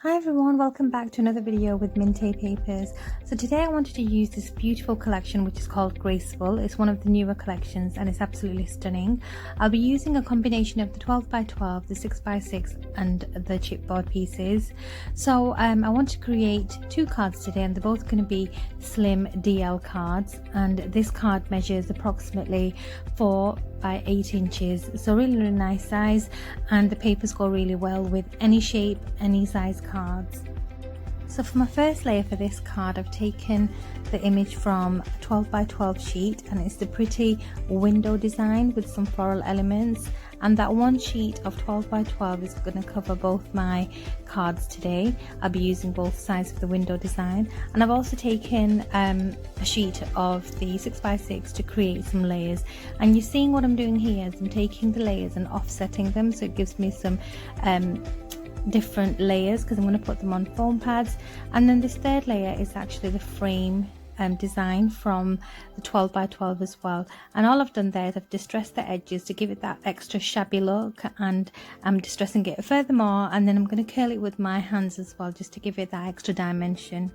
Hi everyone, welcome back to another video with Mintay papers. So today I wanted to use this beautiful collection which is called Graceful. It's one of the newer collections and it's absolutely stunning. I'll be using a combination of the 12x12, the 6x6 and the chipboard pieces. So I want to create two cards today and they're both going to be slim DL cards, and this card measures approximately 4 by 8 inches, so really nice size, and the papers go really well with any shape, any size cards. So for my first layer for this card, I've taken the image from a 12x12 sheet, and it's the pretty window design with some floral elements, and that one sheet of 12x12 is going to cover both my cards today. I'll be using both sides of the window design, and I've also taken a sheet of the 6x6 to create some layers. And you're seeing what I'm doing here is I'm taking the layers and offsetting them, so it gives me some different layers because I'm going to put them on foam pads. And then this third layer is actually the frame design from the 12x12 as well, and all I've done there is I've distressed the edges to give it that extra shabby look, and I'm distressing it furthermore, and then I'm going to curl it with my hands as well just to give it that extra dimension.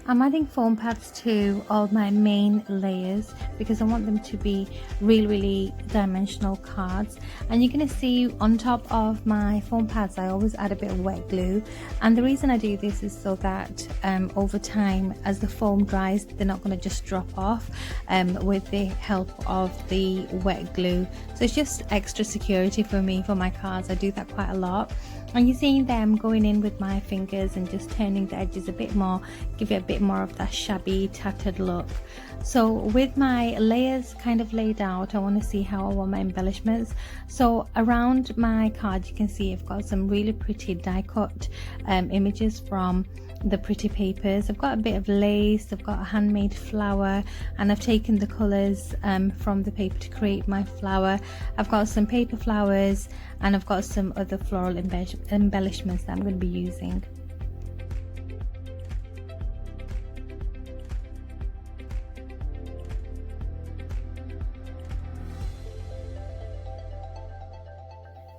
I'm adding foam pads to all my main layers because I want them to be really dimensional cards. And you're going to see on top of my foam pads I always add a bit of wet glue, and the reason I do this is so that over time as the foam dries they're not going to just drop off with the help of the wet glue. So it's just extra security for me for my cards. I do that quite a lot. And you're seeing them going in with my fingers and just turning the edges a bit more, give it a bit more of that shabby tattered look. So with my layers kind of laid out, I want to see how I want my embellishments. So around my card you can see I've got some really pretty die cut images from the pretty papers. I've got a bit of lace, I've got a handmade flower, and I've taken the colours from the paper to create my flower. I've got some paper flowers and I've got some other floral embellishments that I'm going to be using.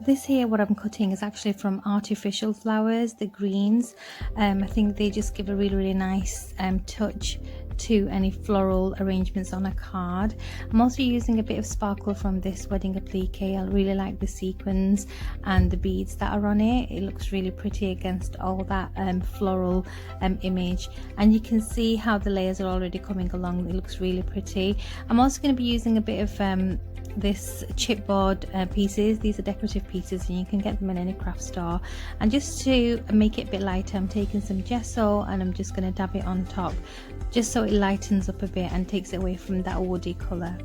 This here, what I'm cutting is actually from artificial flowers, the greens. I think they just give a really nice touch to any floral arrangements on a card. I'm also using a bit of sparkle from this wedding applique. I really like the sequins and the beads that are on it. It looks really pretty against all that floral image, and you can see how the layers are already coming along. It looks really pretty. I'm also going to be using a bit of this chipboard pieces. These are decorative pieces and you can get them in any craft store, and just to make it a bit lighter I'm taking some gesso and I'm just going to dab it on top just so it lightens up a bit and takes it away from that woody colour.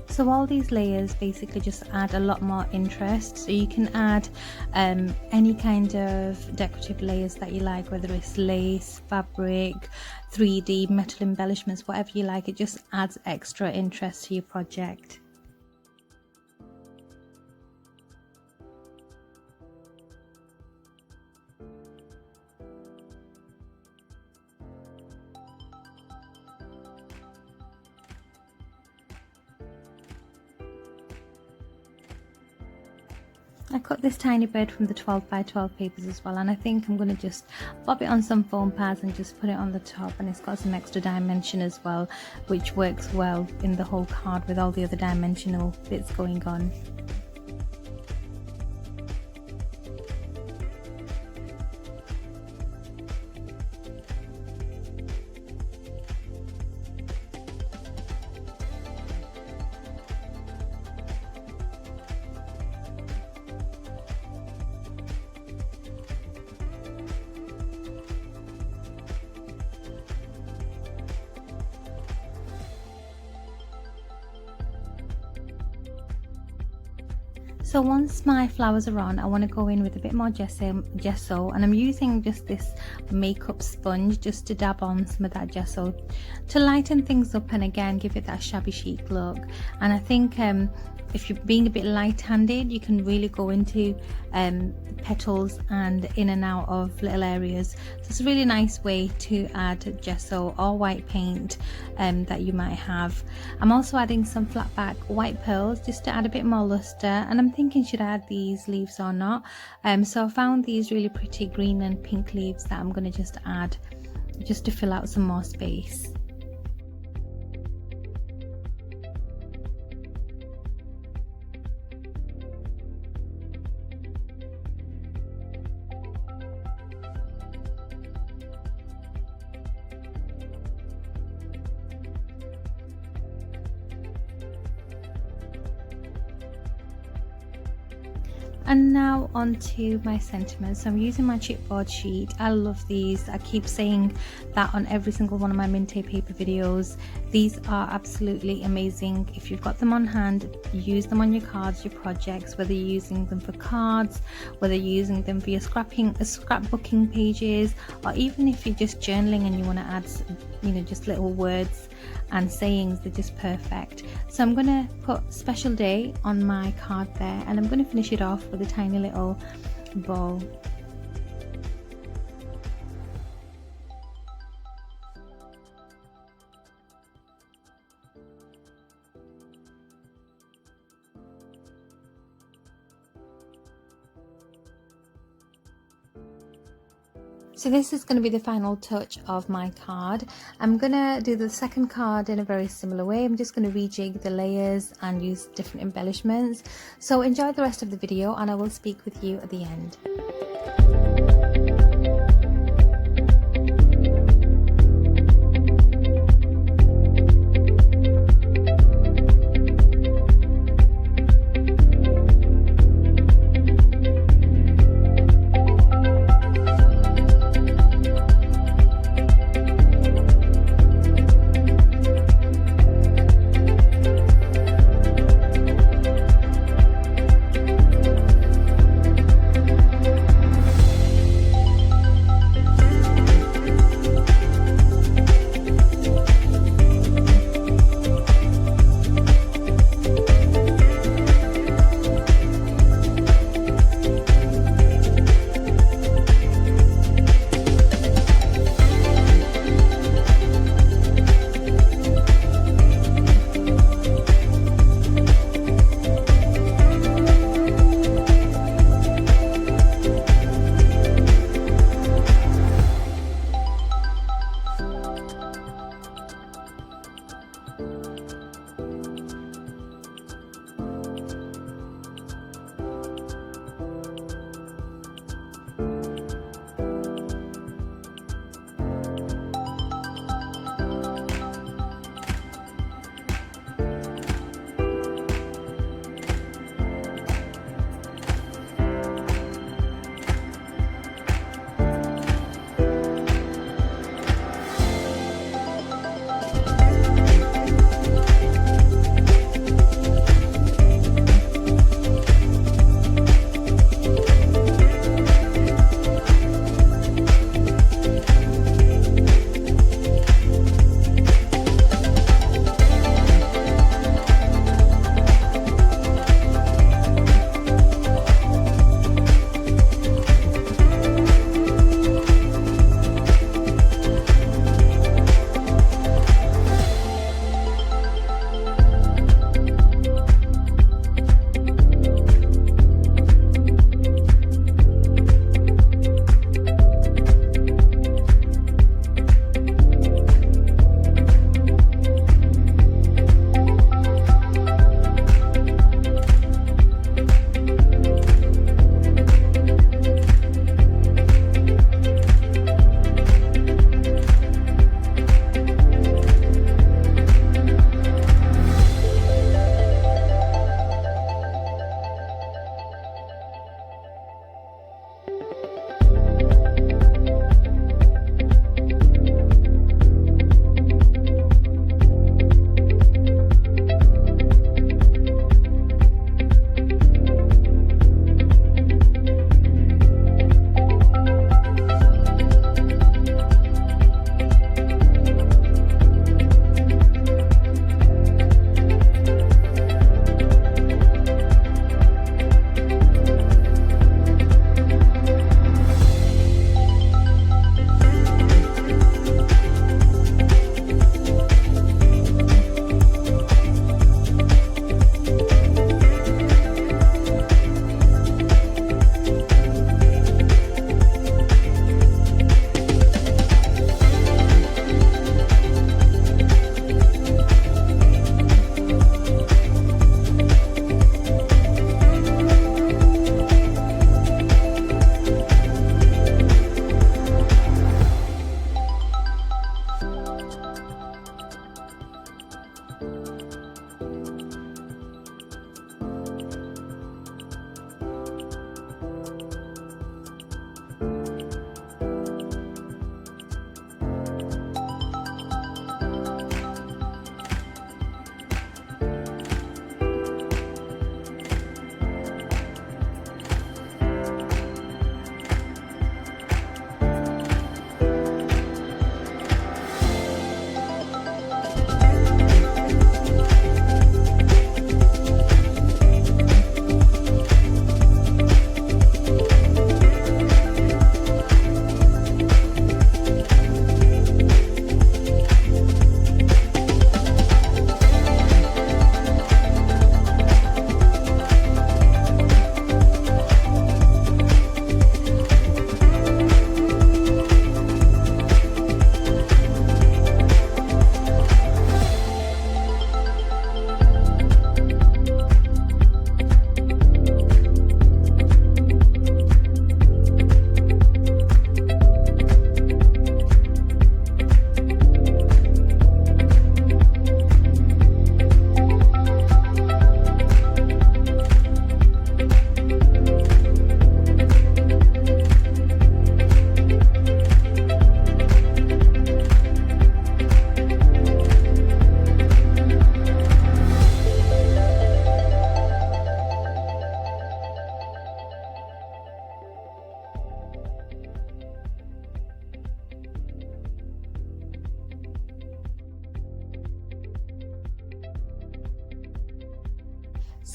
So all these layers basically just add a lot more interest. So you can add any kind of decorative layers that you like, whether it's lace, fabric, 3D, metal embellishments, whatever you like. It just adds extra interest to your project. I cut this tiny bird from the 12x12 papers as well, and I think I'm going to just bob it on some foam pads and just put it on the top, and it's got some extra dimension as well, which works well in the whole card with all the other dimensional bits going on. So once my flowers are on, I want to go in with a bit more gesso, and I'm using just this makeup sponge just to dab on some of that gesso to lighten things up and again give it that shabby chic look. And I think if you're being a bit light-handed, you can really go into the petals and in and out of little areas. So it's a really nice way to add gesso or white paint that you might have. I'm also adding some flat back white pearls just to add a bit more luster, and I'm thinking should I add these leaves or not. So I found these really pretty green and pink leaves that I'm going to just add just to fill out some more space. And now onto my sentiments. So I'm using my chipboard sheet. I love these. I keep saying that on every single one of my Mintay paper videos. These are absolutely amazing. If you've got them on hand, use them on your cards, your projects, whether you're using them for cards, whether you're using them for your scrapbooking pages, or even if you're just journaling and you want to add, just little words and sayings, they're just perfect. So I'm going to put special day on my card there, and I'm going to finish it off with a tiny little bow. So this is going to be the final touch of my card. I'm going to do the second card in a very similar way. I'm just going to rejig the layers and use different embellishments. So enjoy the rest of the video, and I will speak with you at the end.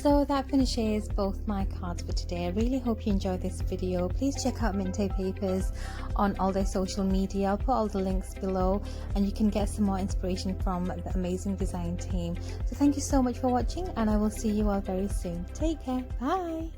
So that finishes both my cards for today. I really hope you enjoyed this video. Please check out Mintay Papers on all their social media. I'll put all the links below and you can get some more inspiration from the amazing design team. So thank you so much for watching and I will see you all very soon. Take care. Bye.